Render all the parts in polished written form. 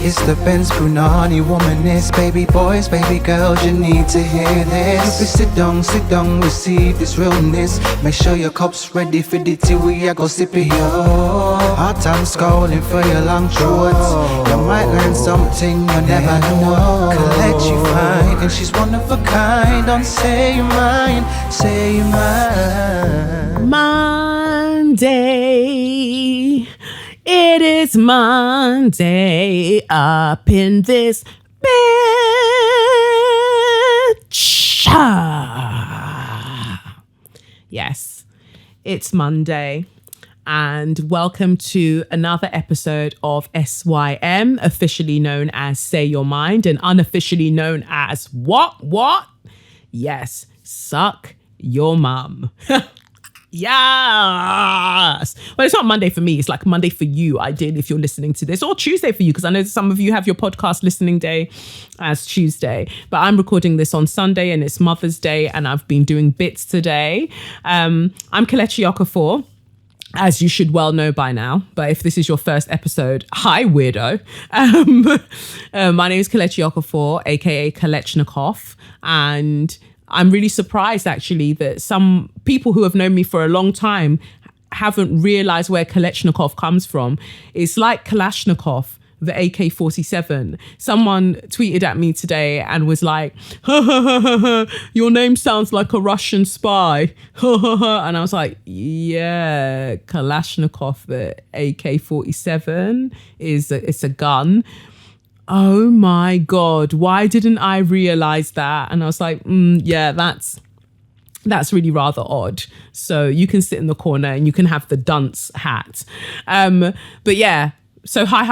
It's the Benz Brunani womanist. Baby boys, baby girls, you need to hear this. Sit down, receive this realness. Make sure your cup's ready for the tea. We are go sip it, yo. Hard time scrolling for your long shorts. You might learn something you never know. Collect you fine, and she's one of a kind. Don't say you're mine, say you're mine. Monday. It is Monday up in this bitch. Yes, it's Monday. And welcome to another episode of SYM, officially known as Say Your Mind and unofficially known as what? Yes, suck your mum. Yes. Well, it's not Monday for me. It's like Monday for you, ideally, if you're listening to this, or Tuesday for you, because I know some of you have your podcast listening day as Tuesday. But I'm recording this on Sunday and it's Mother's Day and I've been doing bits today. I'm Kelechi Okafor, as you should well know by now. But if this is your first episode, hi, weirdo. My name is Kelechi Okafor, aka Kalechnikov, and I'm really surprised, actually, that some people who have known me for a long time haven't realized where Kalechnikov comes from. It's like Kalashnikov, the AK-47. Someone tweeted at me today and was like, your name sounds like a Russian spy. And I was like, yeah, Kalashnikov, the AK-47 it's a gun. Oh my God, why didn't I realize that? And I was like, yeah, that's really rather odd. So you can sit in the corner and you can have the dunce hat. But yeah, so hi.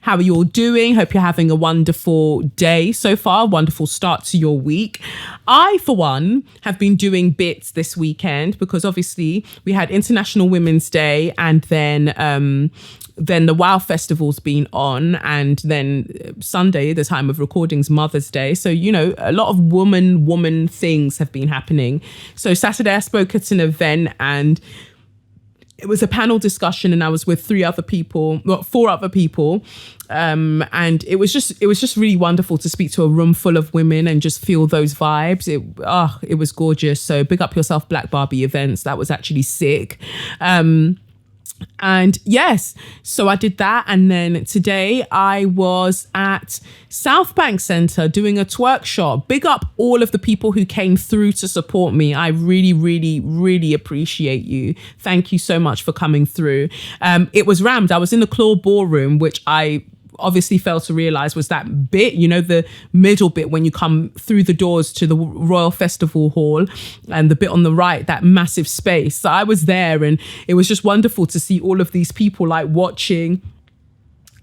How are you all doing? Hope you're having a wonderful day so far. Wonderful start to your week. I, for one, have been doing bits this weekend because obviously we had International Women's Day and then the WOW Festival's been on, and then Sunday, the time of recording's Mother's Day. So, you know, a lot of woman things have been happening. So Saturday I spoke at an event and it was a panel discussion and I was with four other people. And it was just really wonderful to speak to a room full of women and just feel those vibes. It was gorgeous. So big up yourself, Black Barbie events. That was actually sick. And yes, so I did that. And then today I was at South Bank Centre doing a twerk shop. Big up all of the people who came through to support me. I really, really, really appreciate you. Thank you so much for coming through. It was rammed. I was in the Claw Ballroom, which I obviously failed to realize was that bit, you know, the middle bit when you come through the doors to the Royal Festival Hall, and the bit on the right, that massive space. So I was there and it was just wonderful to see all of these people like watching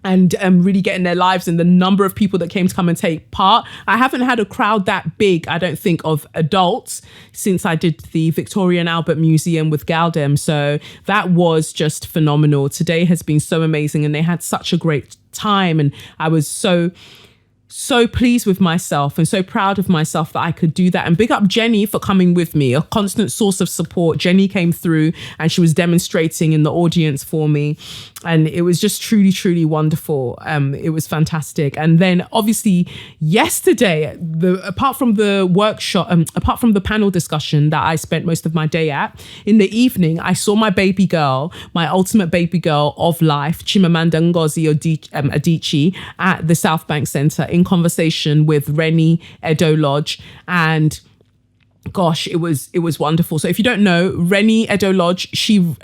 and really getting their lives, and the number of people that came to come and take part. I haven't had a crowd that big, I don't think, of adults since I did the Victoria and Albert Museum with Galdem. So that was just phenomenal. Today has been so amazing and they had such a great time, and I was so pleased with myself and so proud of myself that I could do that. And big up Jenny for coming with me, a constant source of support. Jenny came through and she was demonstrating in the audience for me, and it was just truly, truly wonderful. It was fantastic. And then obviously yesterday, apart from the workshop, apart from the panel discussion that I spent most of my day at, in the evening I saw my baby girl, my ultimate baby girl of life, Chimamanda Ngozi Adichie, at the South Bank Centre in conversation with Rennie Edo-Lodge, and gosh, it was wonderful. So if you don't know, Rennie Edo-Lodge, she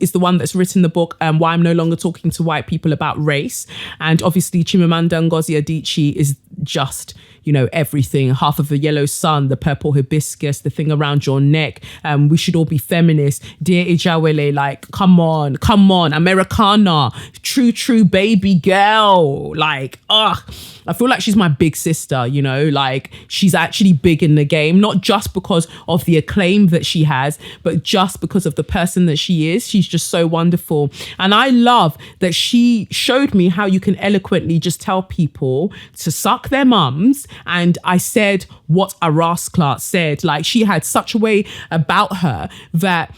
is the one that's written the book Why I'm No Longer Talking to White People About Race, and obviously Chimamanda Ngozi Adichie is just, you know, everything. Half of the yellow sun, the purple hibiscus, the thing around your neck. We should all be feminists. Dear Ijawele, like, come on, Americana, true baby girl. Like, I feel like she's my big sister, you know, like she's actually big in the game, not just because of the acclaim that she has, but just because of the person that she is. She's just so wonderful. And I love that she showed me how you can eloquently just tell people to suck their mums. And I said what a rascal said. Like, she had such a way about her that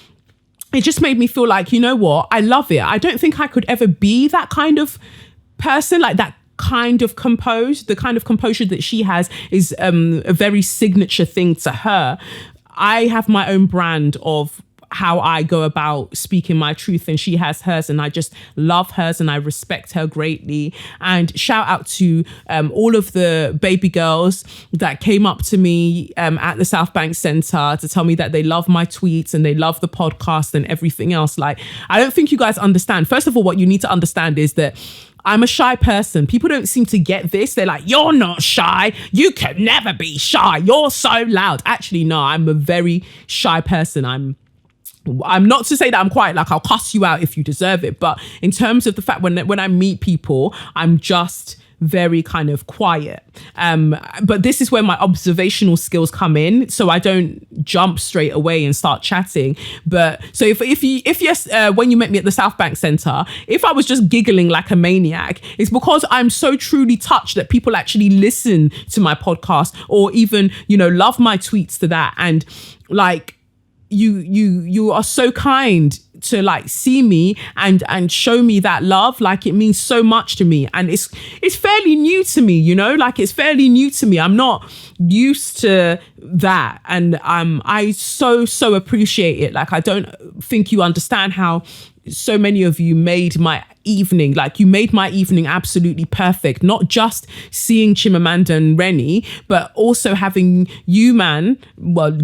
it just made me feel like, you know what, I love it. I don't think I could ever be that kind of person, like that kind of the kind of composure that she has is a very signature thing to her. I have my own brand of how I go about speaking my truth, and she has hers, and I just love hers and I respect her greatly. And shout out to all of the baby girls that came up to me at the South Bank Centre to tell me that they love my tweets and they love the podcast and everything else. Like, I don't think you guys understand. First of all, what you need to understand is that I'm a shy person. People don't seem to get this. They're like, you're not shy. You can never be shy. You're so loud. Actually, no, I'm a very shy person. I'm not to say that I'm quiet, like I'll cuss you out if you deserve it. But in terms of the fact when I meet people, I'm just very kind of quiet. But this is where my observational skills come in. So I don't jump straight away and start chatting. But so if yes, when you met me at the South Bank Centre, if I was just giggling like a maniac, it's because I'm so truly touched that people actually listen to my podcast or even, love my tweets to that. And like, you are so kind to like see me and show me that love. Like, it means so much to me, and it's fairly new to me, like it's fairly new to me. I'm not used to that, and I so appreciate it. Like, I don't think you understand how so many of you made my evening. Like, you made my evening absolutely perfect. Not just seeing Chimamanda and Rennie, but also having you,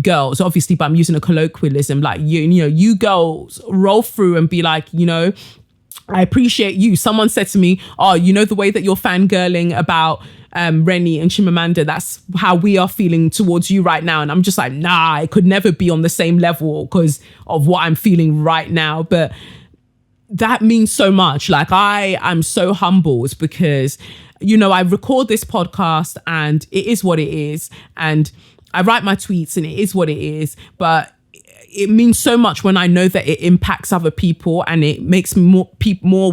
girls, obviously, but I'm using a colloquialism. Like, you girls roll through and be like, I appreciate you. Someone said to me, oh, the way that you're fangirling about Rennie and Chimamanda, that's how we are feeling towards you right now. And I'm just like, nah, it could never be on the same level because of what I'm feeling right now. But that means so much. Like, I am so humbled because, I record this podcast and it is what it is. And I write my tweets and it is what it is. But it means so much when I know that it impacts other people and it makes more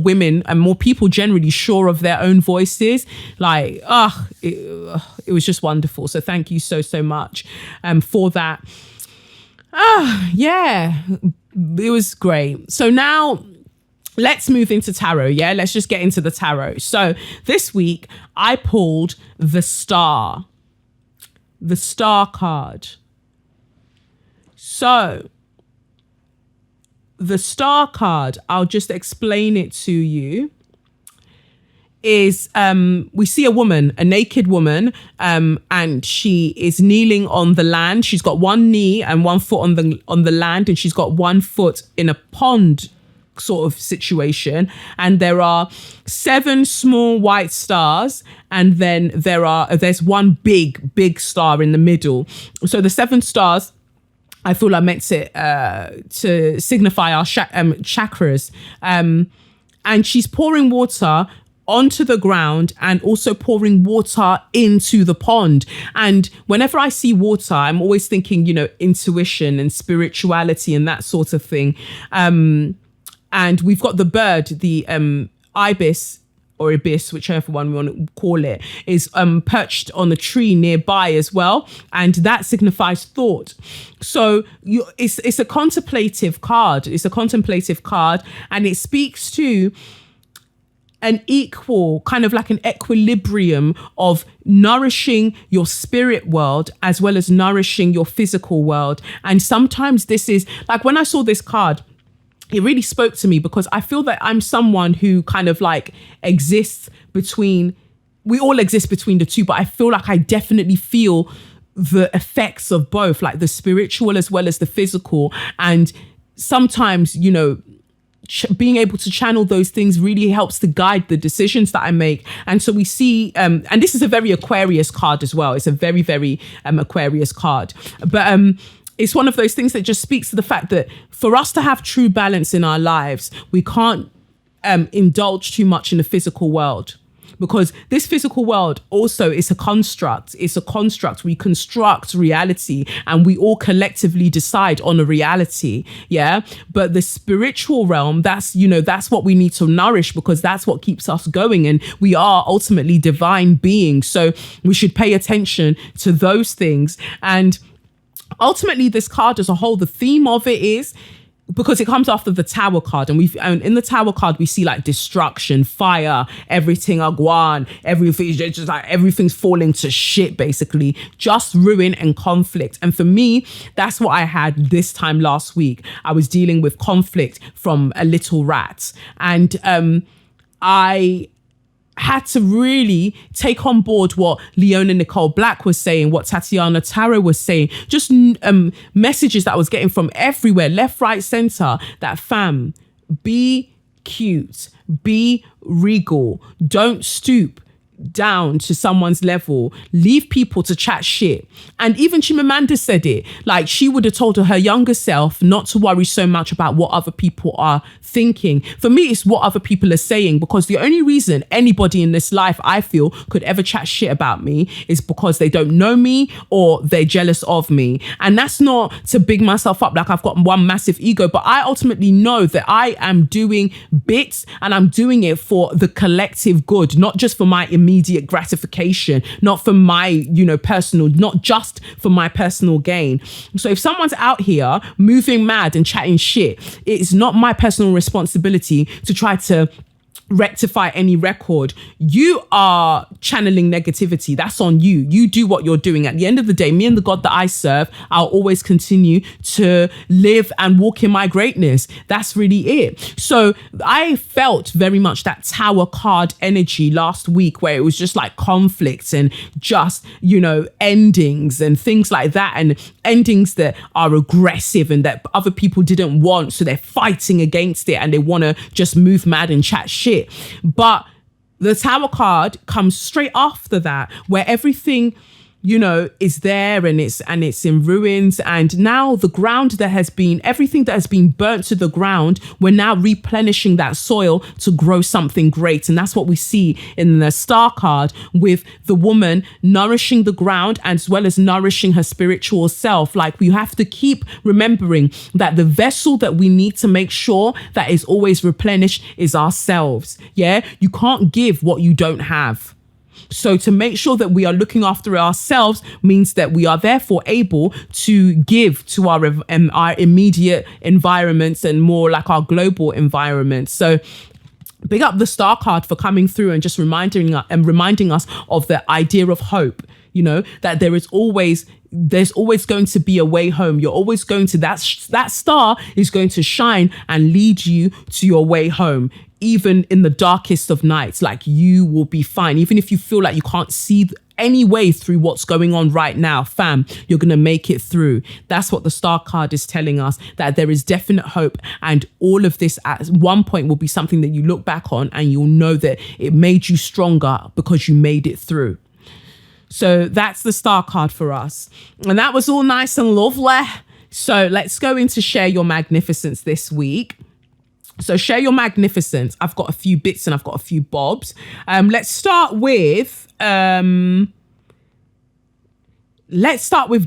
women and more people generally sure of their own voices. Like, it was just wonderful. So thank you so much for that. Yeah, it was great. So now let's move into tarot. Yeah, let's just get into the tarot. So this week I pulled the Star card. So the Star card, I'll just explain it to you, is we see a naked woman, and she is kneeling on the land. She's got one knee and one foot on the land, and she's got one foot in a pond sort of situation. And there are 7 small white stars, and then there's one big star in the middle. So the 7 stars, I feel I meant to signify our chakras. And she's pouring water onto the ground and also pouring water into the pond. And whenever I see water, I'm always thinking, intuition and spirituality and that sort of thing. And we've got the bird, the ibis, or ibis, whichever one we want to call it, is perched on a tree nearby as well, and that signifies thought. So it's a contemplative card. It's a contemplative card, and it speaks to an equal, kind of like an equilibrium of nourishing your spirit world as well as nourishing your physical world. And sometimes this is like, when I saw this card, it really spoke to me because I feel that I'm someone who kind of like we all exist between the two, but I feel like I definitely feel the effects of both, like the spiritual as well as the physical. And sometimes, being able to channel those things really helps to guide the decisions that I make. And so we see, and this is a very Aquarius card as well. It's a very, very Aquarius card. But it's one of those things that just speaks to the fact that for us to have true balance in our lives, we can't indulge too much in the physical world, because this physical world also is a construct. It's a construct. We construct reality and we all collectively decide on a reality. Yeah. But the spiritual realm, that's what we need to nourish, because that's what keeps us going. And we are ultimately divine beings. So we should pay attention to those things. And ultimately, this card as a whole, the theme of it is because it comes after the Tower card, and in the Tower card we see like destruction, fire, everything agwan, everything's just like everything's falling to shit, basically, just ruin and conflict. And for me, that's what I had this time last week. I was dealing with conflict from a little rat, and I had to really take on board what Leona Nicole Black was saying, what Tatiana Taro was saying, just messages that I was getting from everywhere, left, right, center, that fam, be cute, be regal, don't stoop down to someone's level, leave people to chat shit. And even Chimamanda said it, like she would have told her younger self not to worry so much about what other people are thinking. For me, it's what other people are saying, because the only reason anybody in this life, I feel, could ever chat shit about me is because they don't know me or they're jealous of me. And that's not to big myself up like I've got one massive ego, but I ultimately know that I am doing bits and I'm doing it for the collective good, not just for my immediate gratification, not for my, personal, not just for my personal gain. So if someone's out here moving mad and chatting shit, it's not my personal responsibility to try to rectify any record. You are channeling negativity. That's on you. You do what you're doing. At the end of the day, me and the God that I serve, I'll always continue to live and walk in my greatness. That's really it. So I felt very much that Tower card energy last week, where it was just like conflicts and just, endings and things like that, and endings that are aggressive and that other people didn't want. So they're fighting against it and they want to just move mad and chat shit. But the Tower card comes straight after that, where everything, is there and it's in ruins. And now the ground that has been, everything that has been burnt to the ground, we're now replenishing that soil to grow something great. And that's what we see in the Star card, with the woman nourishing the ground as well as nourishing her spiritual self. Like, we have to keep remembering that the vessel that we need to make sure that is always replenished is ourselves. Yeah, you can't give what you don't have. So to make sure that we are looking after ourselves means that we are therefore able to give to our immediate environments and more like our global environment. So big up the Star card for coming through and just reminding us of the idea of hope, that there's always going to be a way home. You're always going to, that star is going to shine and lead you to your way home. Even in the darkest of nights, like, you will be fine. Even if you feel like you can't see any way through what's going on right now, fam, you're going to make it through. That's what the Star card is telling us, that there is definite hope. And all of this at one point will be something that you look back on and you'll know that it made you stronger because you made it through. So that's the Star card for us. And that was all nice and lovely. So let's go into Share Your Magnificence this week. So Share Your Magnificence. I've got a few bits and I've got a few bobs. Let's start with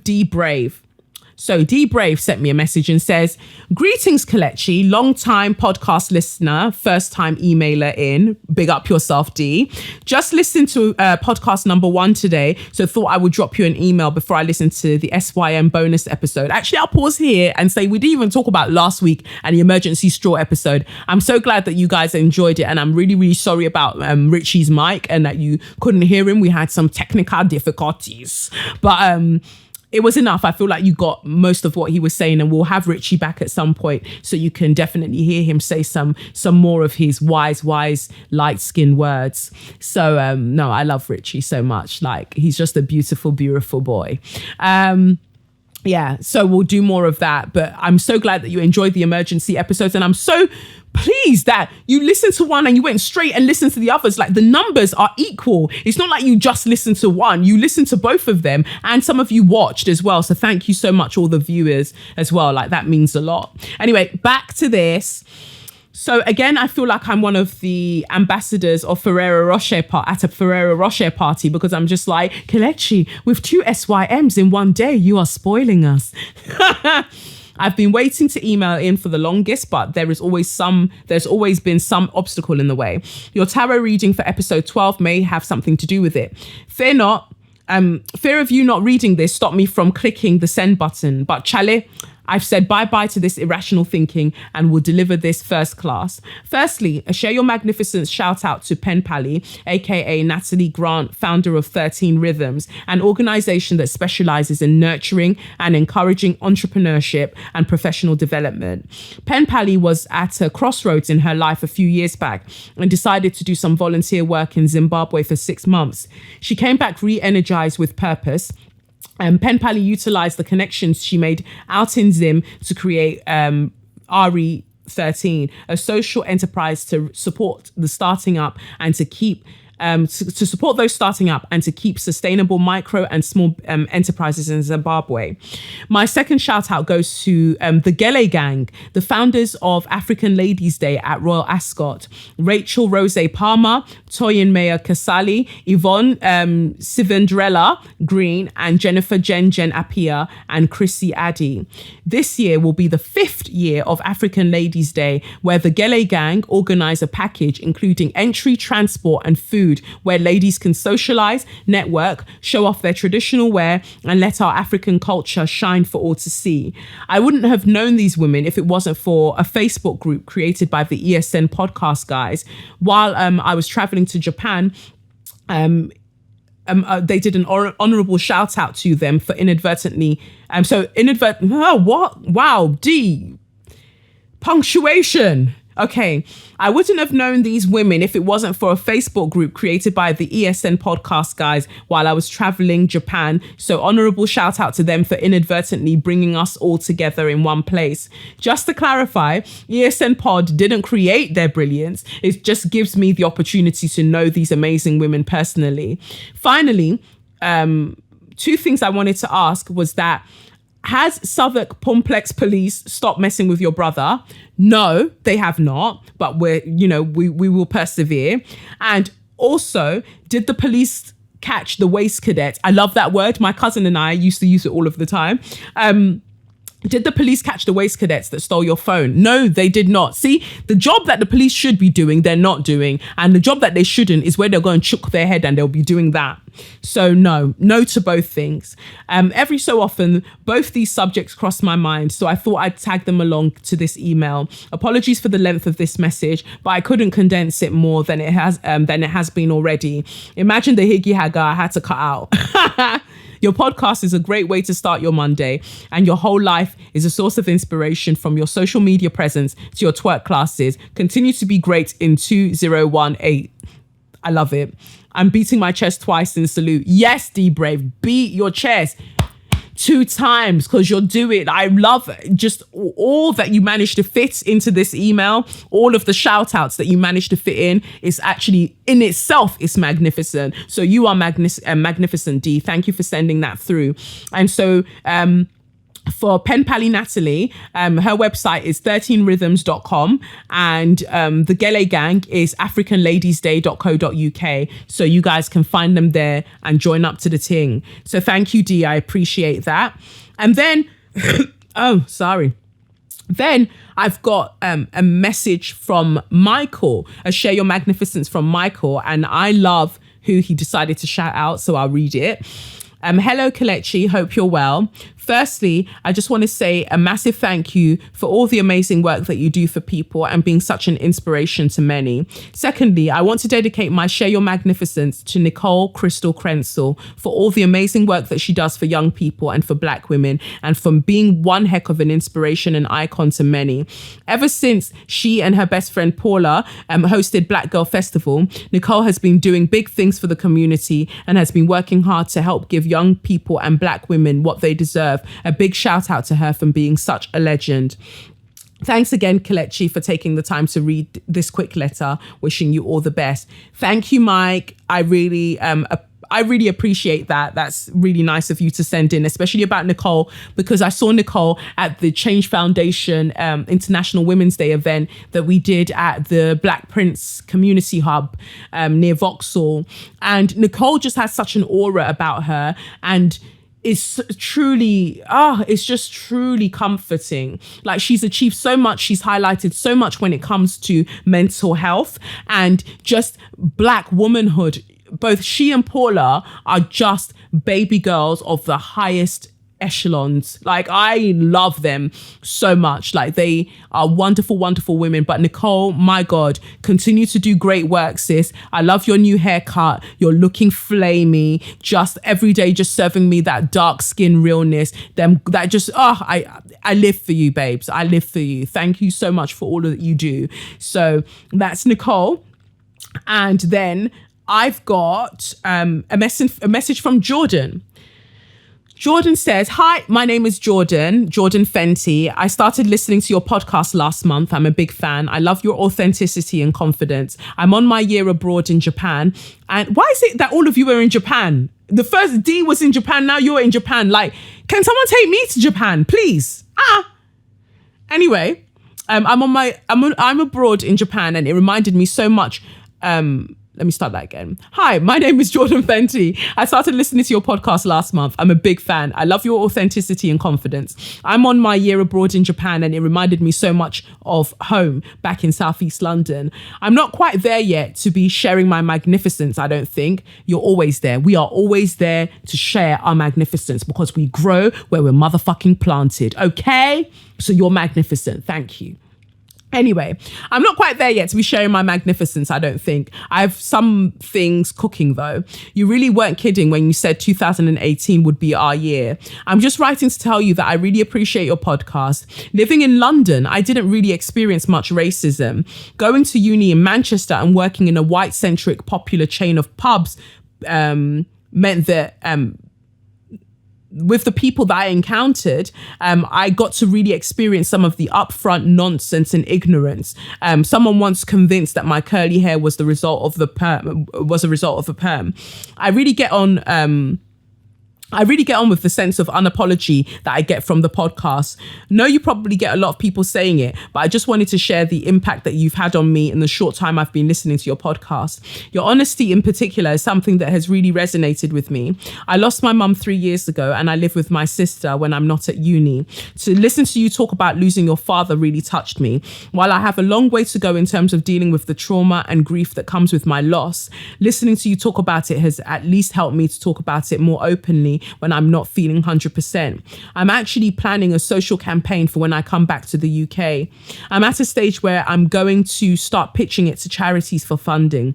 D Brave. So D Brave sent me a message and says, "Greetings, Kelechi, long time podcast listener, first time emailer in. Big up yourself, D. Just listened to podcast number 1 today, so thought I would drop you an email before I listen to the SYM bonus episode." Actually, I'll pause here and say we didn't even talk about last week and the emergency straw episode. I'm so glad that you guys enjoyed it, and I'm really, really sorry about Richie's mic and that you couldn't hear him. We had some technical difficulties, but it was enough. I feel like you got most of what he was saying, and we'll have Richie back at some point so you can definitely hear him say some more of his wise, light-skinned words. So, no, I love Richie so much. Like, he's just a beautiful, beautiful boy. Yeah, so we'll do more of that. But I'm so glad that you enjoyed the emergency episodes, and I'm so pleased that you listened to one and you went straight and listened to the others. Like, the numbers are equal. It's not like you just listened to one. You listened to both of them, and some of you watched as well. So thank you so much, all the viewers as well. Like, that means a lot. Anyway, back to this. So again, I feel like I'm one of the ambassadors of Ferrero Rocher at a Ferrero Rocher party, because I'm just like, Kelechi, with 2 SYMs in one day, you are spoiling us. I've been waiting to email in for the longest, but there's always been some obstacle in the way. Your tarot reading for episode 12 may have something to do with it. Fear not. Fear of you not reading this stopped me from clicking the send button. But Chale, I've said bye-bye to this irrational thinking and will deliver this first class. Firstly, a Share Your Magnificence shout out to Penpally, aka Nathalie Grant, founder of 13 Rhythms, an organization that specializes in nurturing and encouraging entrepreneurship and professional development. Penpally was at a crossroads in her life a few years back and decided to do some volunteer work in Zimbabwe for 6 months. She came back re-energized with purpose. Penpally utilized the connections she made out in Zim to create RE13, a social enterprise to support the starting up and to keep to support those starting up and to keep sustainable micro and small enterprises in Zimbabwe. My second shout out goes to the Gelegang, the founders of African Ladies Day at Royal Ascot, Rachel Rose Palmer, Toyin Mayer Kasali, Yvonne Sivendrella Green, and Jennifer Jen Apia and Chrissy Addy. This year will be the 5th year of African Ladies Day, where the Gelegang organize a package including entry, transport, and food where ladies can socialize, network, show off their traditional wear, and let our African culture shine for all to see. I wouldn't have known these women if it wasn't for a Facebook group created by the ESN podcast guys. While I was traveling to Japan, they did an honorable shout out to them for inadvertently. Punctuation. Okay, I wouldn't have known these women if it wasn't for a Facebook group created by the ESN podcast guys while I was traveling Japan. So honorable shout out to them for inadvertently bringing us all together in one place. Just to clarify, ESN pod didn't create their brilliance. It just gives me the opportunity to know these amazing women personally. Finally, 2 things I wanted to ask was that, has Southwark Complex Police stopped messing with your brother? No, they have not, but we will persevere. And also, did the police catch the waste cadet? I love that word. My cousin and I used to use it all of the time. Did the police catch the waste cadets that stole your phone? No, they did not. See, the job that the police should be doing, they're not doing. And the job that they shouldn't is where they're going to chook their head and they'll be doing that. So no to both things. Every so often, both these subjects cross my mind. So I thought I'd tag them along to this email. Apologies for the length of this message, but I couldn't condense it more than it has been already. Imagine the higgy hagger I had to cut out. Your podcast is a great way to start your Monday, and your whole life is a source of inspiration, from your social media presence to your twerk classes. Continue to be great in 2018. I love it. I'm beating my chest twice in salute. Yes, D-Brave, beat your chest 2 times because you'll do it. I love just all that you managed to fit into this email. All of the shout outs that you managed to fit in is actually in itself is magnificent. So you are magnificent, D. Thank you for sending that through. And so for Penpally Nathalie, her website is 13rhythms.com, and the Gelegang is africanladiesday.co.uk. So you guys can find them there and join up to the ting. So thank you, D. I appreciate that. And then, Then I've got a message from Michael, a Share Your Magnificence from Michael, and I love who he decided to shout out, so I'll read it. Hello, Kelechi. Hope you're well. Firstly, I just want to say a massive thank you for all the amazing work that you do for people and being such an inspiration to many. Secondly, I want to dedicate my Share Your Magnificence to Nicole, Krystal, Crentsil for all the amazing work that she does for young people and for Black women, and for being one heck of an inspiration and icon to many. Ever since she and her best friend Paula hosted Black Girl Festival, Nicole has been doing big things for the community and has been working hard to help give young people and Black women what they deserve. A big shout out to her for being such a legend. Thanks again, Kelechi, for taking the time to read this quick letter. Wishing you all the best. Thank you, Mike. I really appreciate that. That's really nice of you to send in, especially about Nicole, because I saw Nicole at the Change Foundation International Women's Day event that we did at the Black Prince Community Hub near Vauxhall. And Nicole just has such an aura about her, and it's just truly comforting. Like, she's achieved so much, she's highlighted so much when it comes to mental health and just Black womanhood. Both she and Paula are just baby girls of the highest echelons. Like, I love them so much. Like, they are wonderful, wonderful women. But Nicole, my God, continue to do great work, sis. I love your new haircut. You're looking flamey. Just every day, just serving me that dark skin realness. I live for you, babes. I live for you. Thank you so much for all that you do. So that's Nicole. And then I've got a message from Jordan. Jordan says, hi, my name is Jordan Fenty. I started listening to your podcast last month. I'm a big fan. I love your authenticity and confidence. I'm on my year abroad in Japan. And why is it that all of you are in Japan? The first D was in Japan. Now you're in Japan. Like, can someone take me to Japan, please? Anyway, I'm abroad in Japan, and it reminded me so much. Let me start that again. Hi, my name is Jordan Fenty. I started listening to your podcast last month. I'm a big fan. I love your authenticity and confidence. I'm on my year abroad in Japan, and it reminded me so much of home back in Southeast London. I'm not quite there yet to be sharing my magnificence, I don't think. You're always there. We are always there to share our magnificence because we grow where we're motherfucking planted, okay? So you're magnificent. Thank you. Anyway, I'm not quite there yet to be sharing my magnificence, I don't think. I have some things cooking though. You really weren't kidding when you said 2018 would be our year. I'm just writing to tell you that I really appreciate your podcast. Living in London, I didn't really experience much racism. Going to uni in Manchester and working in a white-centric popular chain of pubs meant that with the people that I encountered, I got to really experience some of the upfront nonsense and ignorance. Someone once convinced that my curly hair was a result of the perm. I really get on with the sense of unapology that I get from the podcast. No, you probably get a lot of people saying it, but I just wanted to share the impact that you've had on me in the short time I've been listening to your podcast. Your honesty in particular is something that has really resonated with me. I lost my mum 3 years ago and I live with my sister when I'm not at uni. To listen to you talk about losing your father really touched me. While I have a long way to go in terms of dealing with the trauma and grief that comes with my loss, listening to you talk about it has at least helped me to talk about it more openly when I'm not feeling 100%. I'm actually planning a social campaign for when I come back to the UK. I'm at a stage where I'm going to start pitching it to charities for funding.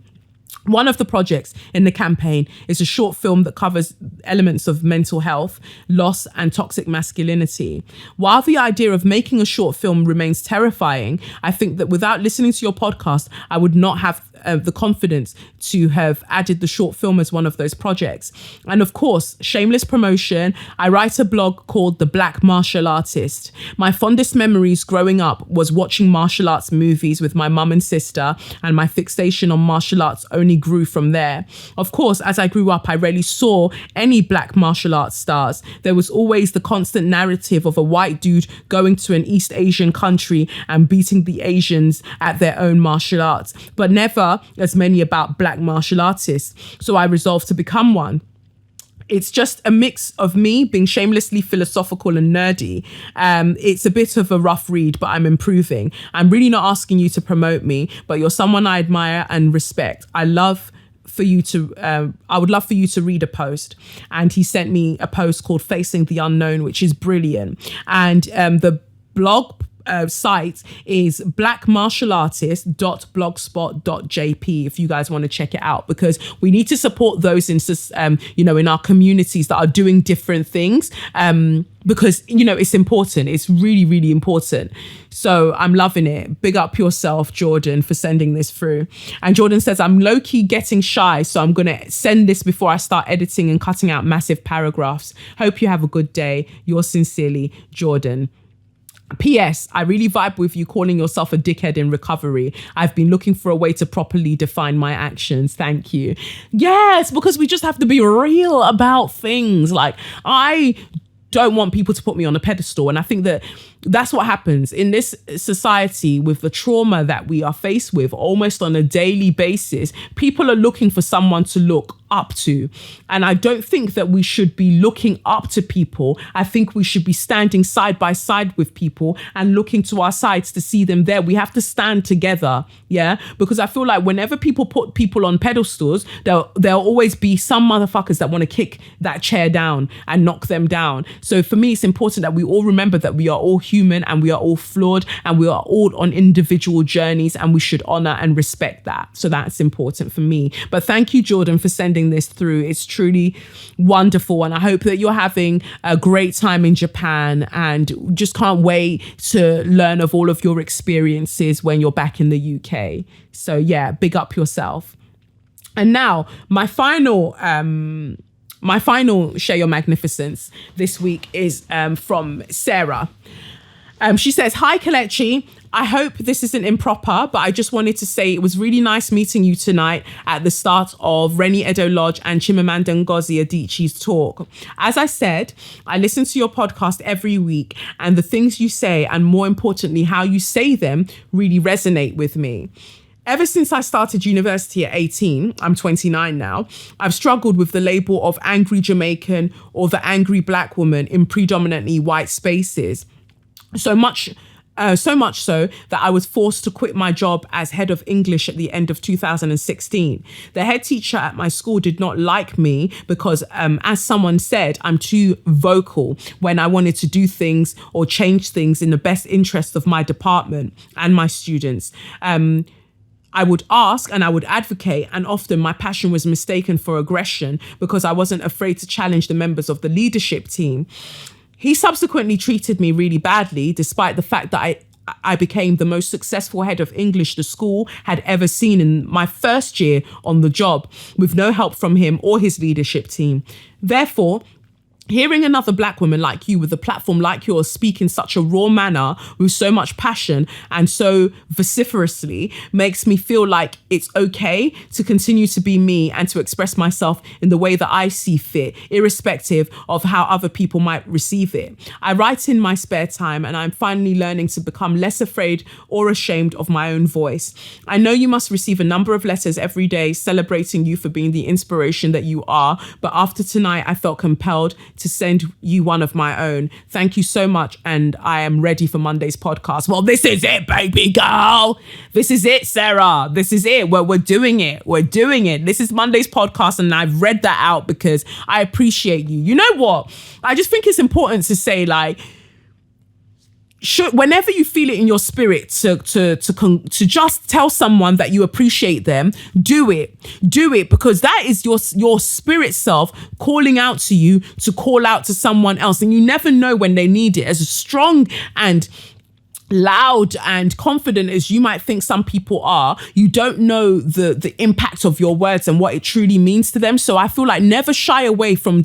One of the projects in the campaign is a short film that covers elements of mental health, loss, and toxic masculinity. While the idea of making a short film remains terrifying, I think that without listening to your podcast, I would not have the confidence to have added the short film as one of those projects. And of course, shameless promotion, I write a blog called The Black Martial Artist. My fondest memories growing up was watching martial arts movies with my mum and sister, and my fixation on martial arts only grew from there. Of course, as I grew up, I rarely saw any black martial arts stars. There was always the constant narrative of a white dude going to an East Asian country and beating the Asians at their own martial arts, but never as many about black martial artists. So I resolved to become one. It's just a mix of me being shamelessly philosophical and nerdy. It's a bit of a rough read, but I'm improving. I'm really not asking you to promote me, but you're someone I admire and respect. I would love for you to read a post. And he sent me a post called Facing the Unknown, which is brilliant. And the blog site is blackmartialartist.blogspot.jp if you guys want to check it out, because we need to support those in our communities that are doing different things, because it's important. It's really, really important. So I'm loving it. Big up yourself, Jordan, for sending this through. And Jordan says, I'm low-key getting shy, so I'm going to send this before I start editing and cutting out massive paragraphs. Hope you have a good day. Yours sincerely, Jordan. P.S. I really vibe with you calling yourself a dickhead in recovery. I've been looking for a way to properly define my actions. Thank you. Yes, because we just have to be real about things. Like, I don't want people to put me on a pedestal. And I think that that's what happens in this society with the trauma that we are faced with almost on a daily basis. People are looking for someone to look up to. And I don't think that we should be looking up to people. I think we should be standing side by side with people and looking to our sides to see them there. We have to stand together, yeah? Because I feel like whenever people put people on pedestals, there'll always be some motherfuckers that want to kick that chair down and knock them down. So for me, it's important that we all remember that we are all human and we are all flawed and we are all on individual journeys, and we should honor and respect that. So that's important for me. But thank you, Jordan, for sending this through. It's truly wonderful. And I hope that you're having a great time in Japan, and just can't wait to learn of all of your experiences when you're back in the UK. So yeah, big up yourself. And now my final Share Your Magnificence this week is from Sarah. She says, "Hi, Kelechi. I hope this isn't improper, but I just wanted to say it was really nice meeting you tonight at the start of Reni Edo Lodge and Chimamanda Ngozi Adichie's talk. As I said, I listen to your podcast every week, and the things you say, and more importantly, how you say them, really resonate with me. Ever since I started university at 18, I'm 29 now, I've struggled with the label of angry Jamaican or the angry black woman in predominantly white spaces. So much so that I was forced to quit my job as head of English at the end of 2016. The head teacher at my school did not like me because, as someone said, I'm too vocal when I wanted to do things or change things in the best interest of my department and my students. I would ask and I would advocate, and often my passion was mistaken for aggression because I wasn't afraid to challenge the members of the leadership team. He subsequently treated me really badly, despite the fact that I became the most successful head of English the school had ever seen in my first year on the job, with no help from him or his leadership team. Therefore, hearing another black woman like you with a platform like yours speak in such a raw manner with so much passion and so vociferously makes me feel like it's okay to continue to be me and to express myself in the way that I see fit, irrespective of how other people might receive it. I write in my spare time, and I'm finally learning to become less afraid or ashamed of my own voice. I know you must receive a number of letters every day celebrating you for being the inspiration that you are, but after tonight, I felt compelled to send you one of my own. Thank you so much, and I am ready for Monday's podcast." Well, this is it, baby girl. This is it, Sarah. This is it. We're doing it. We're doing it. This is Monday's podcast, and I've read that out because I appreciate you. You know what? I just think it's important to say, like, whenever you feel it in your spirit to just tell someone that you appreciate them, do it, because that is your spirit self calling out to you to call out to someone else, and you never know when they need it. As strong and loud and confident as you might think some people are, you don't know the impact of your words and what it truly means to them. So I feel like never shy away from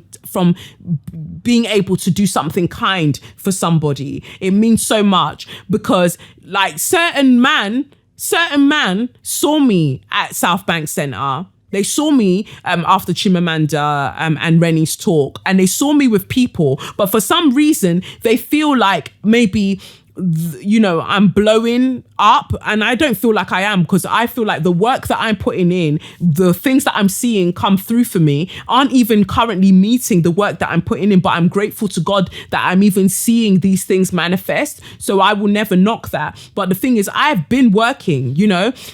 being able to do something kind for somebody. It means so much, because like certain man saw me at South Bank Centre. They saw me after Chimamanda and Reni's talk, and they saw me with people, but for some reason they feel like maybe I'm blowing up, and I don't feel like I am, because I feel like the work that I'm putting in, the things that I'm seeing come through for me aren't even currently meeting the work that I'm putting in, but I'm grateful to God that I'm even seeing these things manifest. So I will never knock that. But the thing is, I've been working,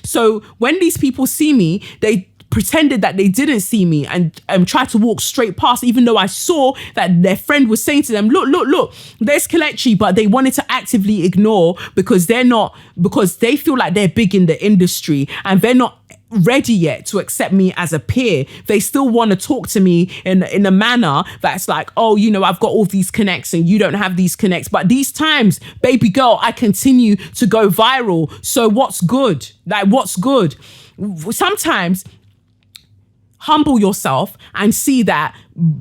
so when these people see me, they pretended that they didn't see me and tried to walk straight past, even though I saw that their friend was saying to them, look, there's Kelechi, but they wanted to actively ignore because they feel like they're big in the industry and they're not ready yet to accept me as a peer. They still want to talk to me in a manner that's like, oh, I've got all these connects and you don't have these connects. But these times, baby girl, I continue to go viral. So what's good? Like, what's good? Sometimes humble yourself and see that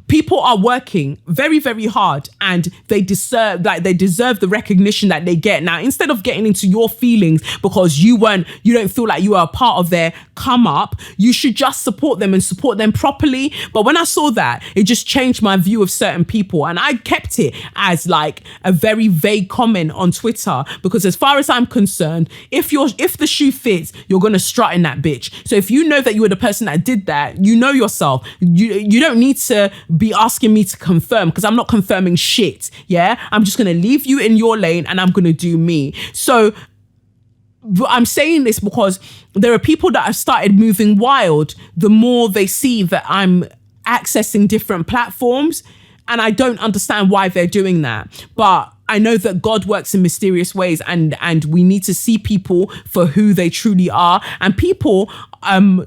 people are working very, very hard, and they deserve the recognition that they get. Now, instead of getting into your feelings because you don't feel like you are a part of their come up, you should just support them and support them properly. But when I saw that, it just changed my view of certain people, and I kept it as like a very vague comment on Twitter, because as far as I'm concerned, if the shoe fits, you're gonna strut in that bitch. So if you know that you were the person that did that, You know yourself. You don't need to be asking me to confirm, because I'm not confirming shit. Yeah, I'm just gonna leave you in your lane and I'm gonna do me. So I'm saying this because there are people that have started moving wild the more they see that I'm accessing different platforms, and I don't understand why they're doing that. But I know that God works in mysterious ways, and we need to see people for who they truly are. And people,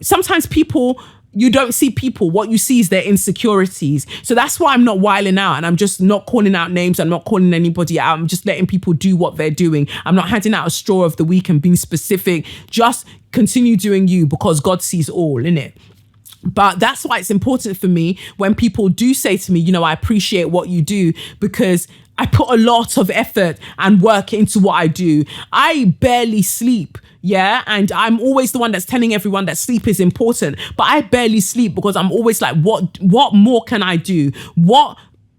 sometimes people, you don't see people. What you see is their insecurities. So that's why I'm not wilding out, and I'm just not calling out names. I'm not calling anybody out. I'm just letting people do what they're doing. I'm not handing out a straw of the week and being specific. Just continue doing you, because God sees all, innit? But that's why it's important for me when people do say to me, you know, I appreciate what you do, because I put a lot of effort and work into what I do. I barely sleep. Yeah. And I'm always the one that's telling everyone that sleep is important, but I barely sleep because I'm always like, what more can I do?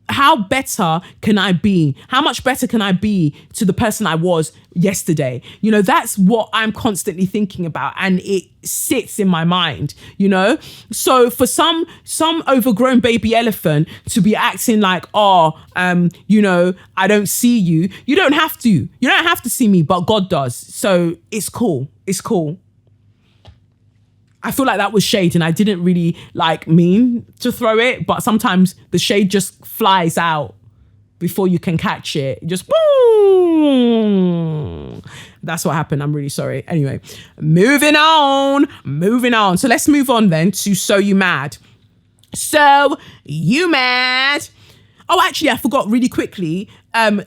How better can I be? How much better can I be to the person I was yesterday? You know, that's what I'm constantly thinking about, and it sits in my mind, you know? So for some overgrown baby elephant to be acting like, you know, I don't see you. You don't have to. You don't have to see me, but God does. So it's cool. It's cool. I feel like that was shade, and I didn't really mean to throw it, but sometimes the shade just flies out before you can catch it. Just boom. That's what happened. I'm really sorry. Anyway, moving on. So let's move on then to So You Mad. So You Mad. Oh, actually, I forgot really quickly.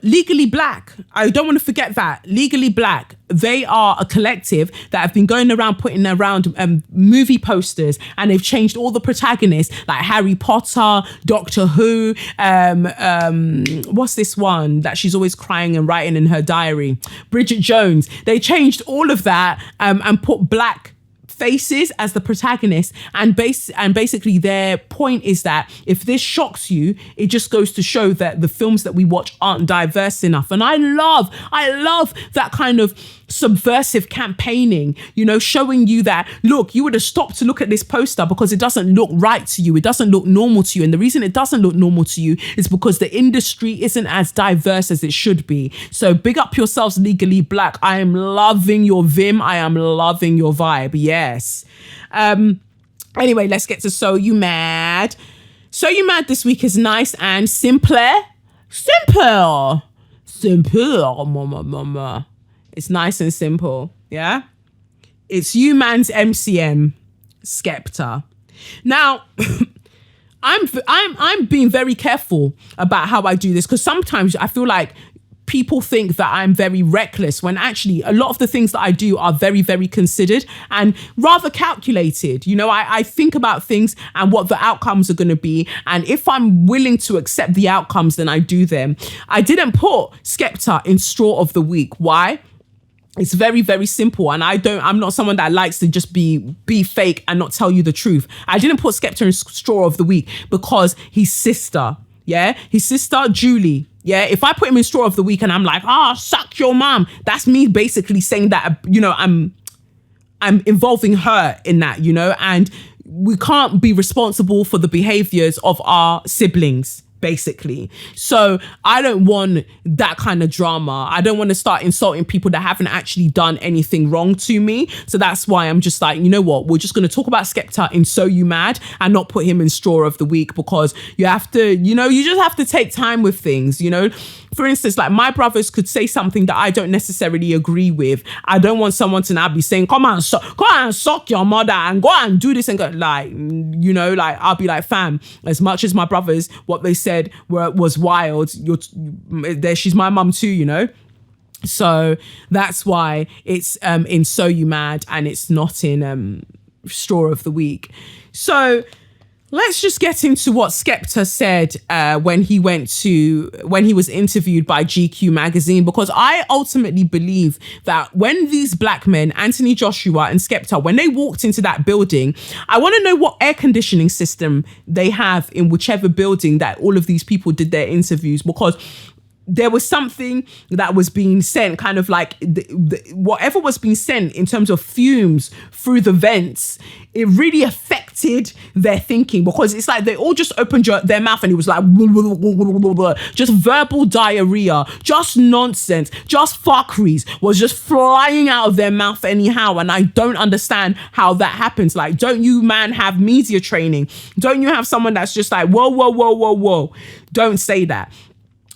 Legally Black. I don't want to forget that. Legally Black. They are a collective that have been going around putting around movie posters, and they've changed all the protagonists, like Harry Potter, Doctor Who. What's this one that she's always crying and writing in her diary? Bridget Jones. They changed all of that and put black faces as the protagonist, and basically their point is that if this shocks you, it just goes to show that the films that we watch aren't diverse enough. And I love that kind of subversive campaigning, you know, showing you that, look, you would have stopped to look at this poster because it doesn't look right to you. It doesn't look normal to you. And the reason it doesn't look normal to you is because the industry isn't as diverse as it should be. So big up yourselves, Legally Black. I am loving your vim. I am loving your vibe. Yes. Anyway, let's get to So You Mad. So You Mad this week is nice and simple, mama. It's nice and simple, yeah? It's You Man's MCM, Skepta. Now, I'm being very careful about how I do this, because sometimes I feel like people think that I'm very reckless, when actually a lot of the things that I do are very, very considered and rather calculated. You know, I think about things and what the outcomes are going to be. And if I'm willing to accept the outcomes, then I do them. I didn't put Skepta in Straw of the Week. Why? It's very, very simple. And I'm not someone that likes to just be fake and not tell you the truth. I didn't put Skepta in Straw of the Week because his sister, his sister, Julie, if I put him in Straw of the Week and I'm like, suck your mom, that's me basically saying that, you know, I'm involving her in that, you know, and we can't be responsible for the behaviors of our siblings, basically. So I don't want that kind of drama. I don't want to start insulting people that haven't actually done anything wrong to me. So that's why I'm just like, you know what, we're just going to talk about Skepta in So You Mad and not put him in Straw of the Week, because you have to, you know, you just have to take time with things, you know. For instance, like my brothers could say something that I don't necessarily agree with. I don't want someone to now be saying, go and suck your mother and go and do this and go, like, you know, like I'll be like, fam, as much as my brothers, what they said was wild, she's my mum too, you know. So that's why it's in So You Mad and it's not in Straw of the Week. So let's just get into what Skepta said when he was interviewed by GQ magazine, because I ultimately believe that when these black men, Anthony Joshua and Skepta, when they walked into that building, I want to know what air conditioning system they have in whichever building that all of these people did their interviews, because there was something that was being sent, kind of like whatever was being sent in terms of fumes through the vents, it really affected affected their thinking, because it's like they all just opened their mouth and it was like just verbal diarrhea, just nonsense, just fuckeries was just flying out of their mouth anyhow. And I don't understand how that happens. Like, don't you, man, have media training? Don't you have someone that's just like, whoa? Don't say that.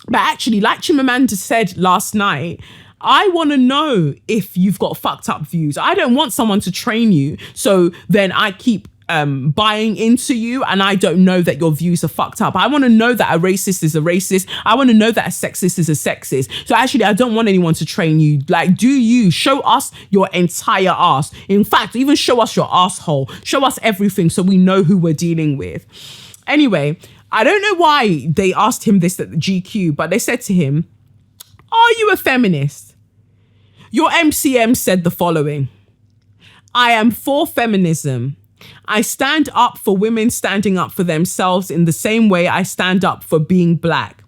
But actually, like Chimamanda said last night, I want to know if you've got fucked up views. I don't want someone to train you, so then I keep buying into you and I don't know that your views are fucked up. I want to know that a racist is a racist. I want to know that a sexist is a sexist. So actually, I don't want anyone to train you. Like, do you show us your entire ass? In fact, even show us your asshole. Show us everything so we know who we're dealing with. Anyway, I don't know why they asked him this at the GQ, but they said to him, "Are you a feminist?" Your MCM said the following: "I am for feminism. I stand up for women standing up for themselves in the same way I stand up for being black.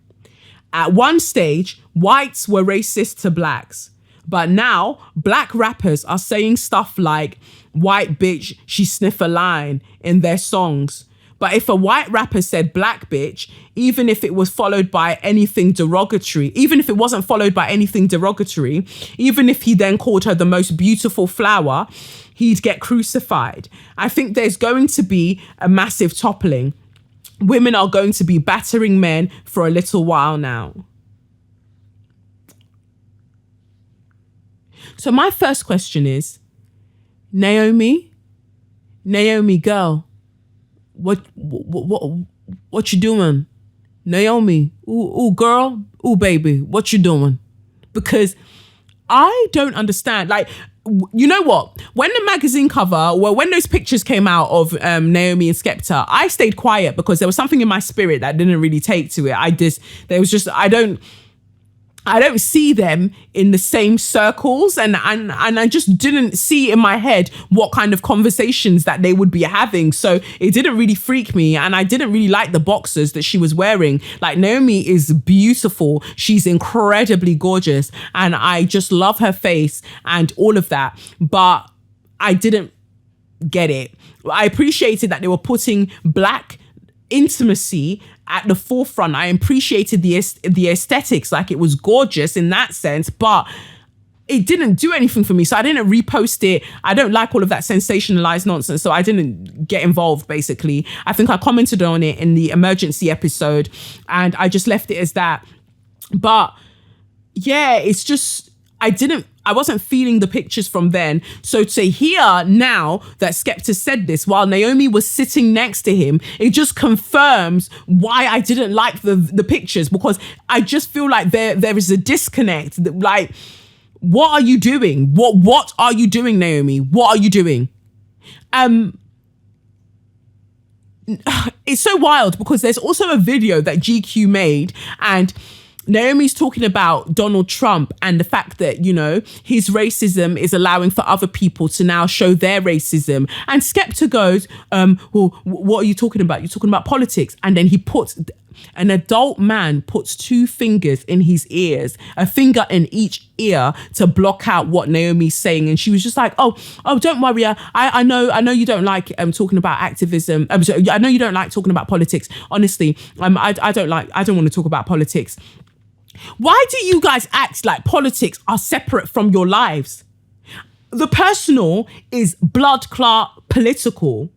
At one stage, whites were racist to blacks, but now black rappers are saying stuff like, 'white bitch, she sniff a line' in their songs. But if a white rapper said black bitch, even if it was followed by anything derogatory, even if it wasn't followed by anything derogatory, even if he then called her the most beautiful flower, he'd get crucified. I think there's going to be a massive toppling. Women are going to be battering men for a little while now." So my first question is, Naomi girl, what you doing? Naomi, ooh girl, ooh baby, what you doing? Because I don't understand. Like, you know what? When the magazine cover, when those pictures came out of Naomi and Skepta, I stayed quiet because there was something in my spirit that didn't really take to it. I don't see them in the same circles, and I just didn't see in my head what kind of conversations that they would be having. So it didn't really freak me, and I didn't really like the boxers that she was wearing. Like, Naomi is beautiful. She's incredibly gorgeous, and I just love her face and all of that. But I didn't get it. I appreciated that they were putting black intimacy at the forefront. I appreciated the aesthetics, like it was gorgeous in that sense, but it didn't do anything for me. So I didn't repost it. I don't like all of that sensationalized nonsense. So I didn't get involved, basically. I think I commented on it in the emergency episode and I just left it as that. But yeah, it's just, I wasn't feeling the pictures from then. So to hear now that Skepta said this while Naomi was sitting next to him, it just confirms why I didn't like the pictures, because I just feel like there is a disconnect. Like, what are you doing? What are you doing, Naomi? What are you doing? It's so wild because there's also a video that GQ made and Naomi's talking about Donald Trump and the fact that, you know, his racism is allowing for other people to now show their racism. And Skepta goes, well, what are you talking about? You're talking about politics. And then an adult man puts 2 fingers in his ears, a finger in each ear to block out what Naomi's saying. And she was just like, oh, don't worry. I know you don't like talking about activism. I know you don't like talking about politics. Honestly, I don't want to talk about politics. Why do you guys act like politics are separate from your lives? The personal is blood clot political.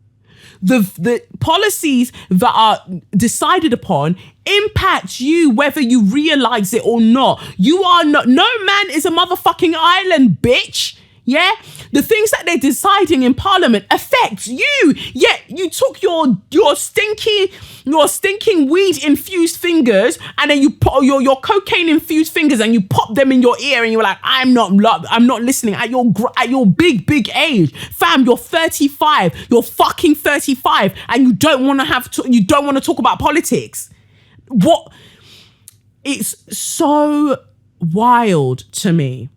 The policies that are decided upon impact you whether you realize it or not. You are not, no man is a motherfucking island, bitch. Yeah, the things that they're deciding in Parliament affect you. Yet you took your stinking weed infused fingers, and then you put your cocaine infused fingers, and you pop them in your ear, and you're like, I'm not listening. At your big age, fam, you're 35. You're fucking 35, and you don't want to talk about politics. What? It's so wild to me.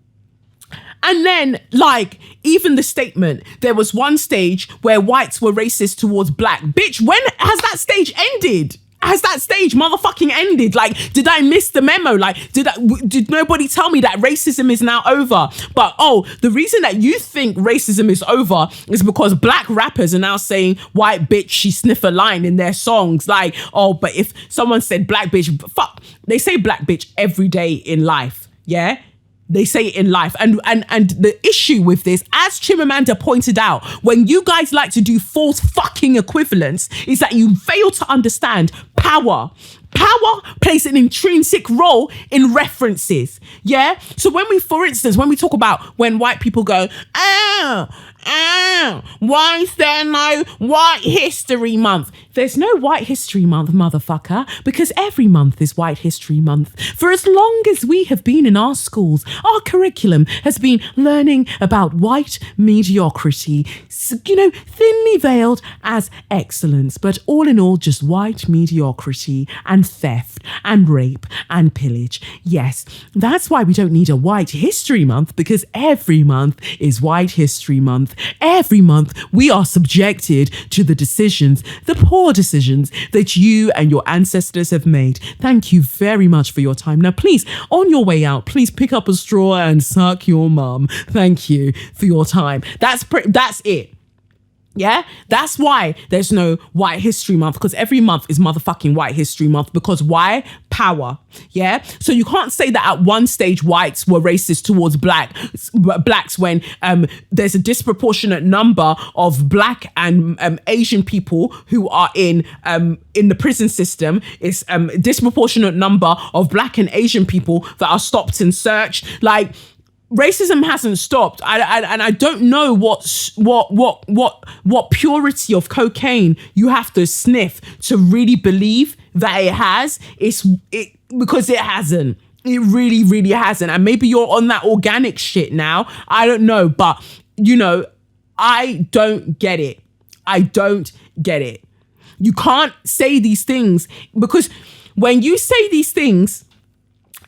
And then, like, even the statement, there was one stage where whites were racist towards black. Bitch, when has that stage ended? has that stage motherfucking ended? Like, did I miss the memo? Like, did nobody tell me that racism is now over? But the reason that you think racism is over is because black rappers are now saying white bitch, she sniff a line in their songs. Like, but if someone said black bitch, fuck, they say black bitch every day in life. Yeah. They say it in life. And the issue with this, as Chimamanda pointed out, when you guys like to do false fucking equivalence, is that you fail to understand power. Power plays an intrinsic role in references. Yeah. So for instance, when we talk about when white people go, why is there no White History Month? There's no White History Month, motherfucker, because every month is White History Month. For as long as we have been in our schools, our curriculum has been learning about white mediocrity, thinly veiled as excellence, but all in all, just white mediocrity and theft and rape and pillage. Yes, that's why we don't need a White History Month, because every month is White History Month. Every month we are subjected to the decisions, the poor decisions that you and your ancestors have made. Thank you very much for your time. Now, please, on your way out, please pick up a straw and suck your mum. Thank you for your time. That's it. Yeah, that's why there's no White History Month, because every month is motherfucking White History Month. Because why? Power. Yeah. So you can't say that at one stage whites were racist towards blacks when there's a disproportionate number of black and Asian people who are in the prison system. It's a disproportionate number of black and Asian people that are stopped and searched. Like, racism hasn't stopped. I don't know what purity of cocaine you have to sniff to really believe that it has. Because it hasn't. It really, really hasn't. And maybe you're on that organic shit now. I don't know. But, I don't get it. I don't get it. You can't say these things, because when you say these things,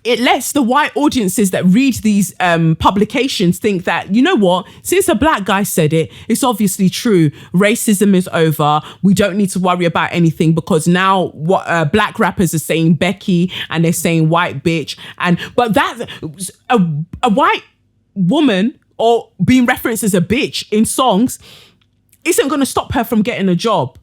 it lets the white audiences that read these publications think that, you know what, since a black guy said it, it's obviously true. Racism is over. We don't need to worry about anything, because now what black rappers are saying Becky and they're saying white bitch. But that's a white woman or being referenced as a bitch in songs isn't going to stop her from getting a job,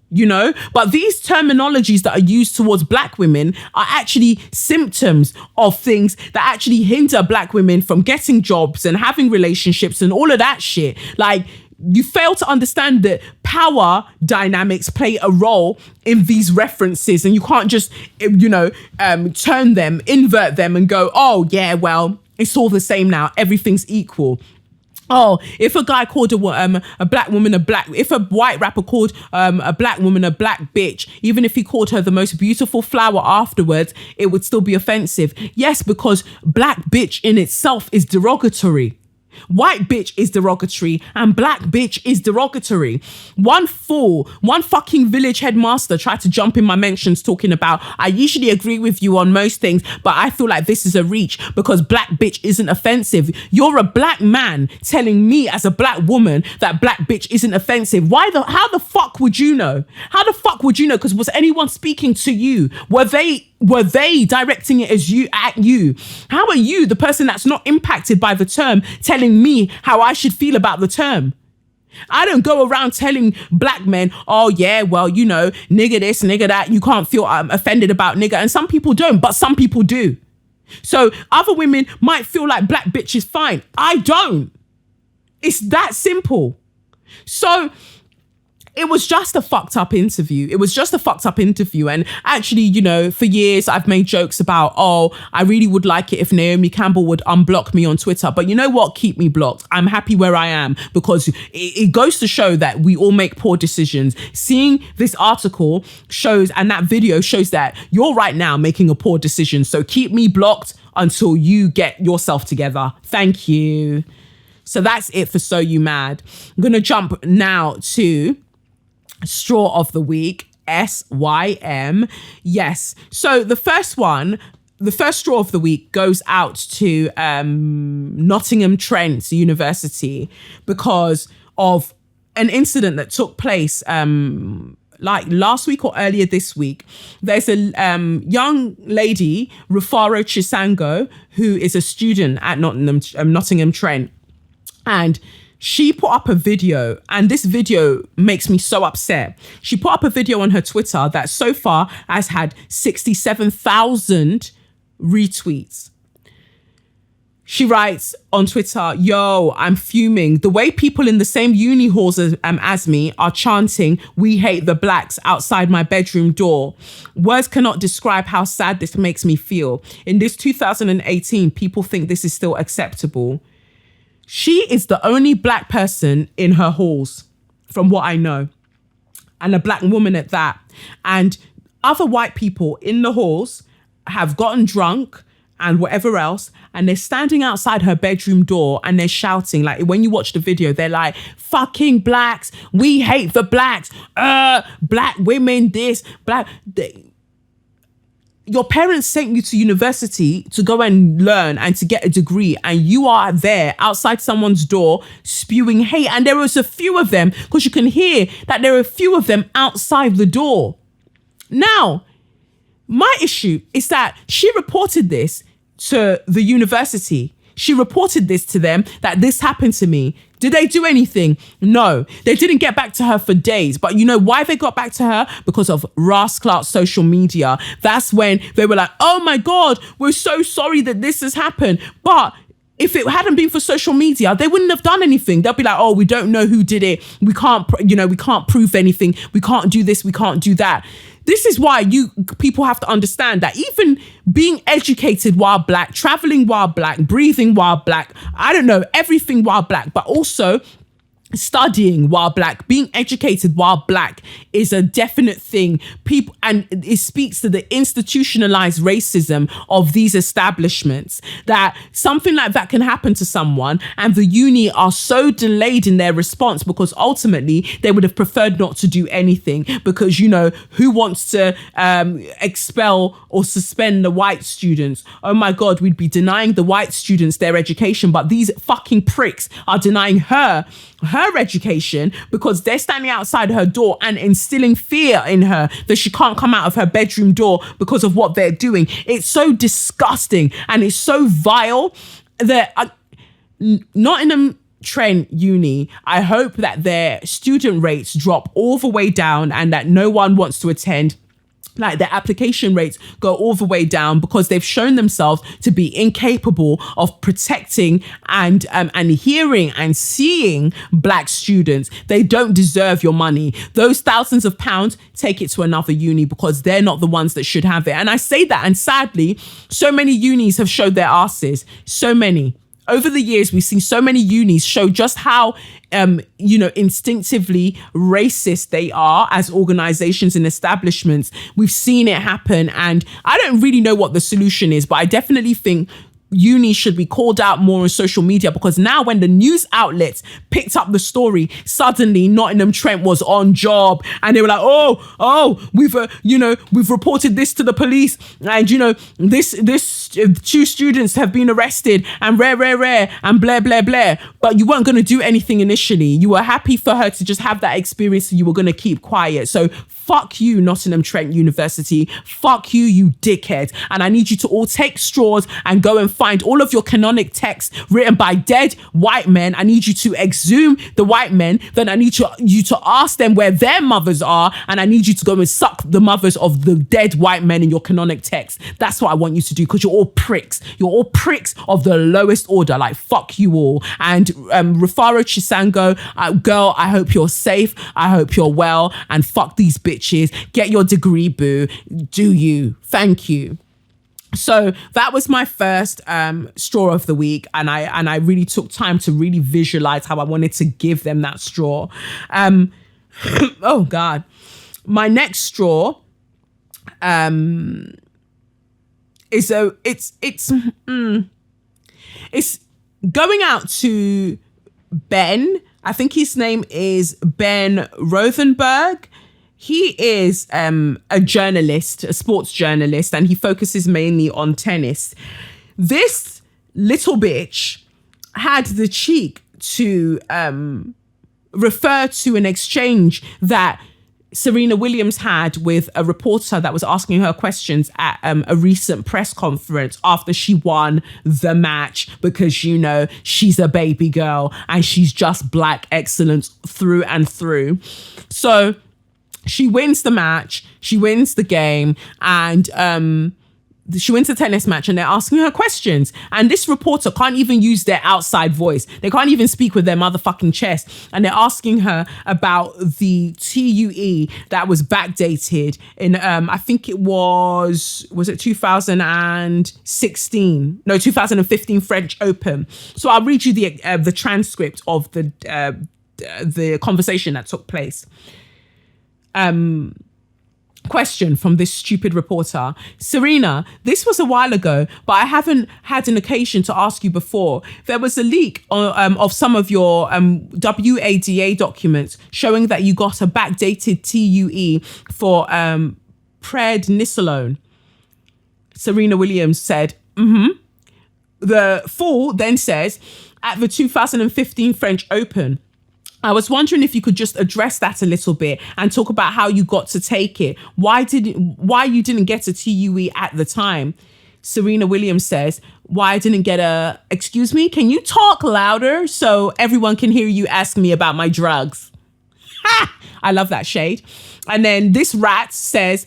But these terminologies that are used towards black women are actually symptoms of things that actually hinder black women from getting jobs and having relationships and all of that shit. Like, you fail to understand that power dynamics play a role in these references, and you can't just, turn them, invert them and go, oh yeah, well, it's all the same now. Everything's equal. Oh, if a guy called a black woman if a white rapper called a black woman a black bitch, even if he called her the most beautiful flower afterwards, it would still be offensive. Yes, because black bitch in itself is derogatory. White bitch is derogatory and black bitch is derogatory. One fucking village headmaster tried to jump in my mentions talking about, I usually agree with you on most things, but I feel like this is a reach because black bitch isn't offensive. You're a black man telling me as a black woman that black bitch isn't offensive. How the fuck would you know? How the fuck would you know? Because was anyone speaking to you? Were they directing it at you? How are you, the person that's not impacted by the term, telling me how I should feel about the term? I don't go around telling black men, oh yeah, well, nigger this, nigger that. You can't feel offended about nigger. And some people don't, but some people do. So other women might feel like black bitch is fine. I don't. It's that simple. So it was just a fucked up interview. And actually, for years I've made jokes about, I really would like it if Naomi Campbell would unblock me on Twitter. But you know what? Keep me blocked. I'm happy where I am, because it goes to show that we all make poor decisions. Seeing this article shows, and that video shows that you're right now making a poor decision. So keep me blocked until you get yourself together. Thank you. So that's it for So You Mad. I'm going to jump now to Straw of the Week, SYM. Yes. So the first straw of the week goes out to Nottingham Trent University because of an incident that took place like last week or earlier this week, there's a young lady, Rufaro Chisango, who is a student at Nottingham Trent. And she put up a video, and this video makes me so upset. She put up a video on her Twitter that so far has had 67,000 retweets. She writes on Twitter, "Yo, I'm fuming. The way people in the same uni halls as me are chanting, 'We hate the blacks' outside my bedroom door. Words cannot describe how sad this makes me feel. In this 2018, people think this is still acceptable." She is the only black person in her halls, from what I know, and a black woman at that. And other white people in the halls have gotten drunk and whatever else, and they're standing outside her bedroom door and they're shouting. Like, when you watch the video, they're like, "Fucking blacks, we hate the blacks, black women, this, black..." Your parents sent you to university to go and learn and to get a degree, and you are there outside someone's door spewing hate. And there was a few of them, because you can hear that there are a few of them outside the door. Now, my issue is that she reported this to the university. She reported this to them, that this happened to me. Did they do anything? No. They didn't get back to her for days. But you know why they got back to her? Because of Rascal's social media. That's when they were like, "Oh my God, we're so sorry that this has happened." But if it hadn't been for social media, they wouldn't have done anything. They'll be like, "Oh, we don't know who did it. We can't prove anything. We can't do this. We can't do that." This is why people have to understand that even being educated while black, traveling while black, breathing while black, I don't know, everything while black, but also studying while black, being educated while black is a definite thing. People, and it speaks to the institutionalized racism of these establishments, that something like that can happen to someone and the uni are so delayed in their response because ultimately they would have preferred not to do anything, because, you know, who wants to expel or suspend the white students? Oh my God, we'd be denying the white students their education, but these fucking pricks are denying her education because they're standing outside her door and instilling fear in her that she can't come out of her bedroom door because of what they're doing. It's so disgusting and it's so vile that Nottingham Trent Uni, I hope that their student rates drop all the way down and that no one wants to attend. Like, their application rates go all the way down because they've shown themselves to be incapable of protecting and hearing and seeing black students. They don't deserve your money. Those thousands of pounds, take it to another uni because they're not the ones that should have it. And I say that, and sadly, so many unis have showed their asses. So many. Over the years, we've seen so many unis show just how, instinctively racist they are as organizations and establishments. We've seen it happen, and I don't really know what the solution is, but I definitely think uni should be called out more on social media, because now when the news outlets picked up the story, suddenly Nottingham Trent was on job and they were like, we've reported this to the police, and this 2 students have been arrested and rare and blah blah blah. But you weren't going to do anything initially. You were happy for her to just have that experience, so you were going to keep quiet. So fuck you, Nottingham Trent University. Fuck you, you dickhead. And I need you to all take straws and go and find all of your canonic texts written by dead white men. I need you to exhume the white men. Then I need you to ask them where their mothers are. And I need you to go and suck the mothers of the dead white men in your canonic texts. That's what I want you to do, because you're all pricks. You're all pricks of the lowest order. Like, fuck you all. And Rufaro Chisango, girl, I hope you're safe. I hope you're well. And fuck these bitches. Get your degree, boo. Do you? Thank you. So that was my first straw of the week, and I really took time to really visualize how I wanted to give them that straw. Oh God, my next straw is it's going out to Ben. I think his name is Ben Rothenberg. He is a journalist, a sports journalist, and he focuses mainly on tennis. This little bitch had the cheek to refer to an exchange that Serena Williams had with a reporter that was asking her questions at a recent press conference after she won the match, because, you know, she's a baby girl and she's just black excellence through and through. So she wins the match, she wins the game, and she wins the tennis match, and they're asking her questions. And this reporter can't even use their outside voice. They can't even speak with their motherfucking chest. And they're asking her about the TUE that was backdated in, I think it was it 2016? No, 2015 French Open. So I'll read you the transcript of the conversation that took place. Question from this stupid reporter. Serena, this was a while ago, but I haven't had an occasion to ask you before. There was a leak of some of your WADA documents showing that you got a backdated TUE for prednisolone. Serena Williams said, The fool then says, at the 2015 French Open, I was wondering if you could just address that a little bit and talk about how you got to take it. Why you didn't get a TUE at the time? Serena Williams says, why I didn't get a, excuse me, can you talk louder so everyone can hear you ask me about my drugs? Ha! I love that shade. And then this rat says,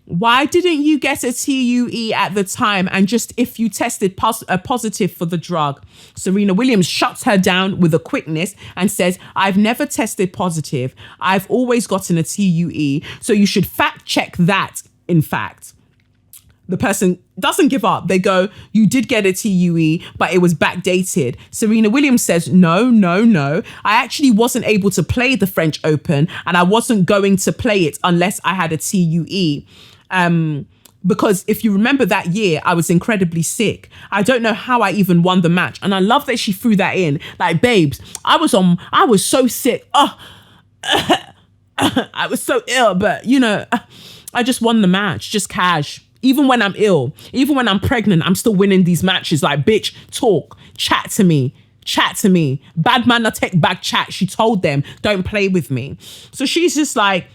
why didn't you get a TUE at the time, and just if you tested positive for the drug? Serena Williams shuts her down with a quickness and says, I've never tested positive. I've always gotten a TUE. So you should fact check that, in fact. The person doesn't give up. They go, you did get a TUE, but it was backdated. Serena Williams says, no. I actually wasn't able to play the French Open, and I wasn't going to play it unless I had a TUE. Because if you remember that year, I was incredibly sick. I don't know how I even won the match. And I love that she threw that in. Like, babes, I was so sick. I was so ill, but you know, I just won the match, just cash. Even when I'm ill, even when I'm pregnant, I'm still winning these matches. Like, bitch, talk, chat to me. Bad man, I take back chat. She told them, don't play with me. So she's just like,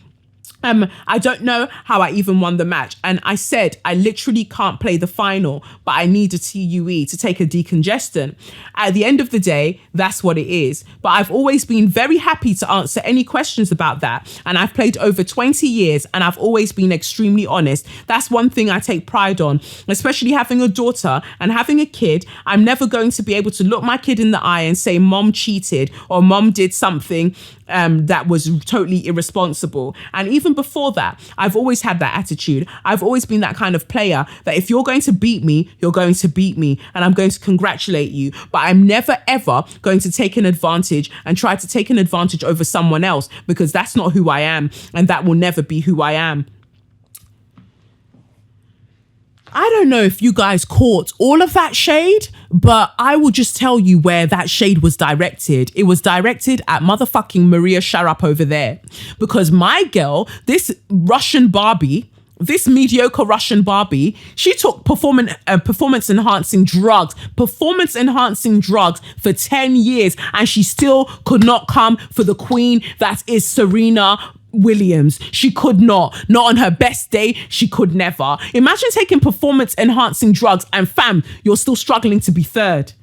I don't know how I even won the match. And I said, I literally can't play the final, but I need a TUE to take a decongestant. At the end of the day, that's what it is. But I've always been very happy to answer any questions about that. And I've played over 20 years and I've always been extremely honest. That's one thing I take pride on, especially having a daughter and having a kid. I'm never going to be able to look my kid in the eye and say, Mom cheated or Mom did something that was totally irresponsible. And even before that, I've always had that attitude. I've always been that kind of player that if you're going to beat me, you're going to beat me and I'm going to congratulate you. But I'm never ever going to take an advantage and try to take an advantage over someone else, because that's not who I am and that will never be who I am. I don't know if you guys caught all of that shade, but I will just tell you where that shade was directed. It was directed at motherfucking Maria Sharap over there. Because my girl, this Russian Barbie, this mediocre Russian Barbie, she took performance enhancing drugs for 10 years, and she still could not come for the queen that is Serena Williams. She could not on her best day. She could never. Imagine taking performance enhancing drugs and fam, you're still struggling to be third.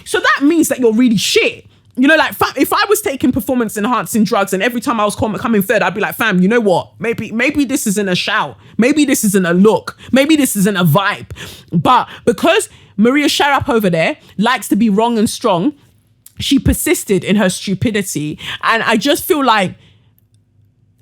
So that means that you're really shit. You know, like, fam, if I was taking performance enhancing drugs and every time I was coming third, I'd be like, fam, you know what? Maybe this isn't a shout. Maybe this isn't a look. Maybe this isn't a vibe. But because Maria Sharap over there likes to be wrong and strong, she persisted in her stupidity. And I just feel like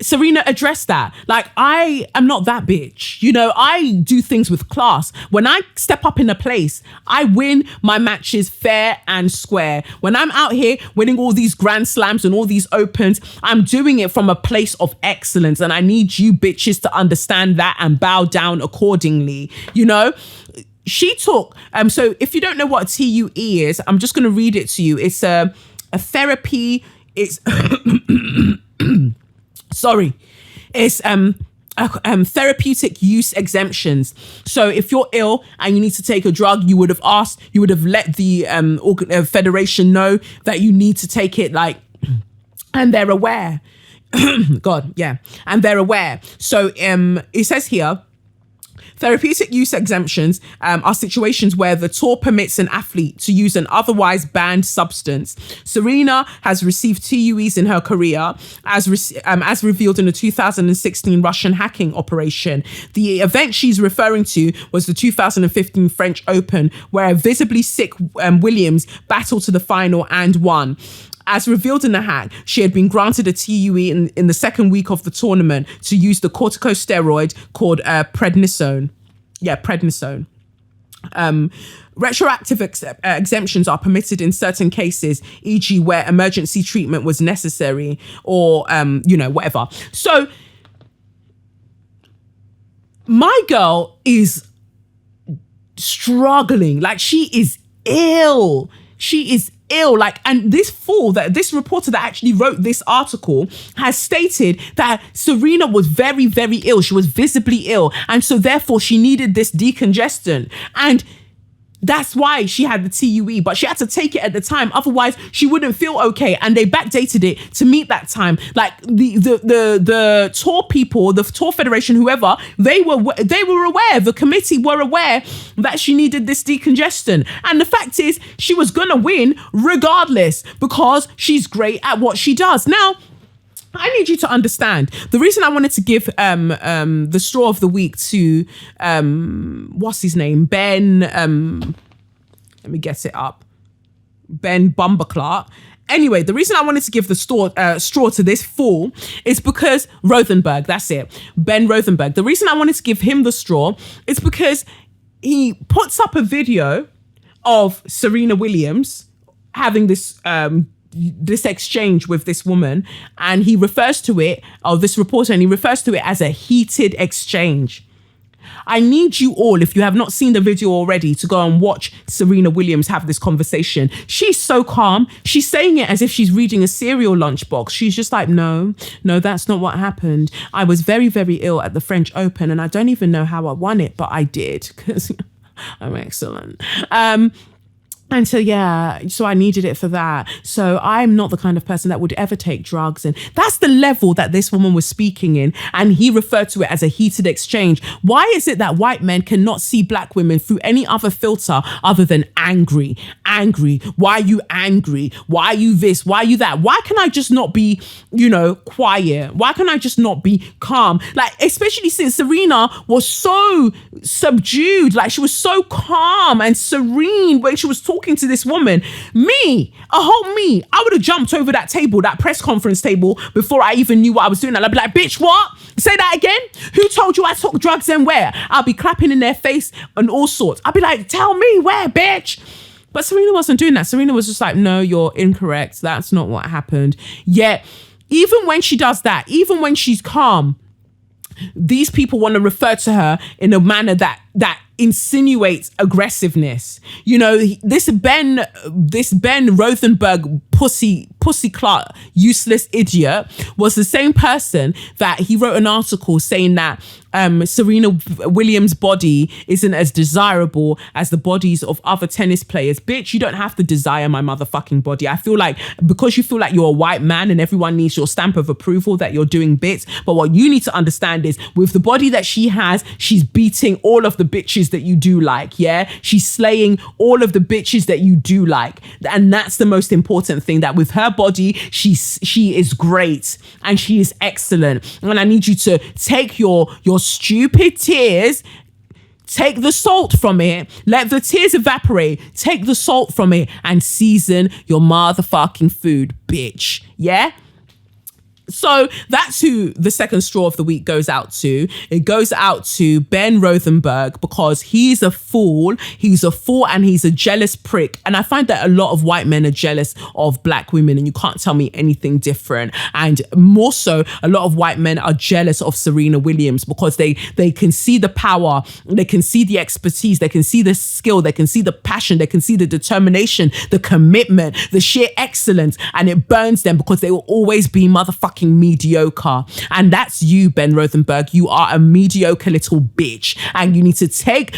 Serena addressed that. Like, I am not that bitch. You know, I do things with class. When I step up in a place, I win my matches fair and square. When I'm out here winning all these grand slams and all these opens, I'm doing it from a place of excellence. And I need you bitches to understand that and bow down accordingly. You know, she took, so if you don't know what a TUE is, I'm just going to read it to you. It's a therapy. It's it's therapeutic use exemptions. So if you're ill and you need to take a drug, you would have let the federation know that you need to take it, like, and they're aware. God, yeah. And they're aware. So it says here, therapeutic use exemptions are situations where the tour permits an athlete to use an otherwise banned substance. Serena has received TUEs in her career, as revealed in the 2016 Russian hacking operation. The event she's referring to was the 2015 French Open, where a visibly sick Williams battled to the final and won. As revealed in the hack, she had been granted a TUE in the second week of the tournament to use the corticosteroid called prednisone. Yeah, prednisone. Retroactive exemptions are permitted in certain cases, e.g. where emergency treatment was necessary or, whatever. So my girl is struggling. Like, she is ill. She is ill. Like, and this reporter that actually wrote this article has stated that Serena was very, very ill. She was visibly ill. And so therefore she needed this decongestant. And that's why she had the TUE, but she had to take it at the time. Otherwise, she wouldn't feel okay. And they backdated it to meet that time. Like the tour people, the tour federation, whoever, they were aware. The committee were aware that she needed this decongestant. And the fact is, she was gonna win regardless because she's great at what she does. Now, I need you to understand the reason I wanted to give the straw of the week to what's his name? Ben let me get it up. Ben Bumberclark. Anyway, the reason I wanted to give the straw to this fool is because Rothenberg, that's it. Ben Rothenberg. The reason I wanted to give him the straw is because he puts up a video of Serena Williams having this exchange with this woman, and he refers to it, or this reporter, and he refers to it as a heated exchange. I need you all, if you have not seen the video already, to go and watch Serena Williams have this conversation. She's so calm. She's saying it as if she's reading a cereal lunchbox. She's just like, no, that's not what happened. I was very, very ill at the French Open, and I don't even know how I won it, but I did because I'm excellent. And so, so I needed it for that. So I'm not the kind of person that would ever take drugs. And that's the level that this woman was speaking in. And he referred to it as a heated exchange. Why is it that white men cannot see black women through any other filter other than angry? Angry. Why are you angry? Why are you this? Why are you that? Why can I just not be, quiet? Why can I just not be calm? Like, especially since Serena was so subdued. Like, she was so calm and serene when she was talking to this woman. I would have jumped over that table, that press conference table, before I even knew what I was doing. I'd be like, bitch, what? Say that again? Who told you I took drugs and where? I'll be clapping in their face and all sorts. I'll be like, tell me where, bitch. But Serena wasn't doing that. Serena was just like, no, you're incorrect. That's not what happened. Yet, even when she does that, even when she's calm, these people want to refer to her in a manner that insinuates aggressiveness. This Ben Rothenberg pussy clut, useless idiot, was the same person that he wrote an article saying that Serena Williams' body isn't as desirable as the bodies of other tennis players. Bitch, you don't have to desire my motherfucking body. I feel like because you feel like you're a white man and everyone needs your stamp of approval that you're doing bits. But what you need to understand is with the body that she has, she's beating all of the bitches that you do like. Yeah, she's slaying all of the bitches that you do like. And that's the most important thing, that with her body, she is great and she is excellent. And I need you to take your stupid tears, take the salt from it, let the tears evaporate, take the salt from it and season your motherfucking food, bitch. Yeah? So that's who the second straw of the week goes out to. It goes out to Ben Rothenberg because he's a fool. He's a fool and he's a jealous prick. And I find that a lot of white men are jealous of black women, and you can't tell me anything different. And more so, a lot of white men are jealous of Serena Williams because they can see the power, they can see the expertise, they can see the skill, they can see the passion, they can see the determination, the commitment, the sheer excellence, and it burns them because they will always be motherfucking mediocre. And that's you, Ben Rothenberg. You are a mediocre little bitch, and you need to take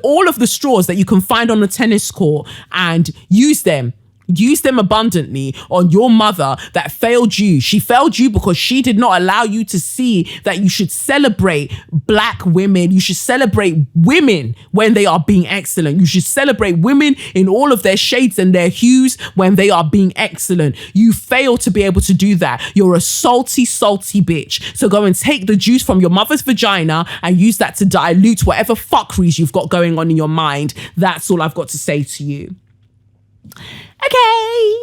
all of the straws that you can find on the tennis court and use them use them abundantly on your mother that failed you. She failed you because she did not allow you to see that you should celebrate Black women. You should celebrate women when they are being excellent. You should celebrate women in all of their shades and their hues when they are being excellent. You fail to be able to do that. You're a salty, salty bitch. So go and take the juice from your mother's vagina and use that to dilute whatever fuckeries you've got going on in your mind. That's all I've got to say to you. Okay,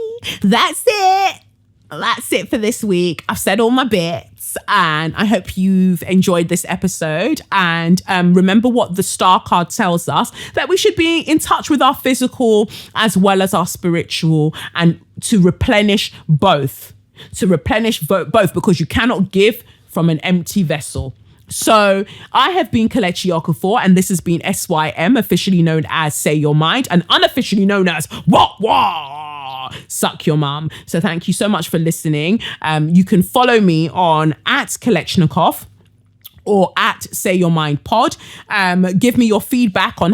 that's it. That's it for this week. I've said all my bits and I hope you've enjoyed this episode. And remember what the star card tells us, that we should be in touch with our physical as well as our spiritual, and to replenish both. To replenish both, because you cannot give from an empty vessel. So I have been Kelechi Okafor, and this has been SYM, officially known as Say Your Mind, and unofficially known as Wah Suck Your Mum. So thank you so much for listening. You can follow me on @Kolechnikov or @Say Your Mind Pod. Give me your feedback on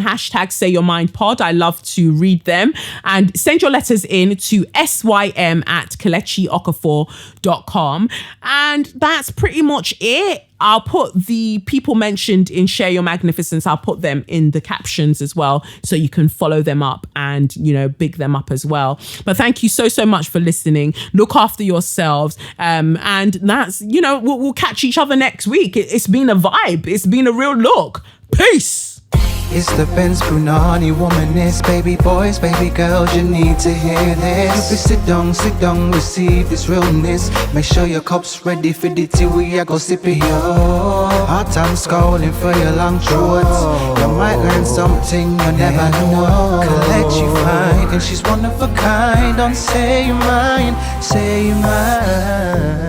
#Say Your Mind Pod. I love to read them, and send your letters in to swm@KelechiOkafor.com. And that's pretty much it. I'll put the people mentioned in Share Your Magnificence, I'll put them in the captions as well, so you can follow them up and, big them up as well. But thank you so, so much for listening. Look after yourselves. And that's, we'll catch each other next week. It's been a vibe. It's been a real look. Peace. It's the Benz Brunani womanist, baby boys, baby girls, you need to hear this. If you sit down, receive this realness. Make sure your cup's ready for the tea, we are go sip it, yo. Hard time scrolling for your long throats. You might learn something you never know. Collect you fine, and she's one of a kind. Don't say your mind, say your mind.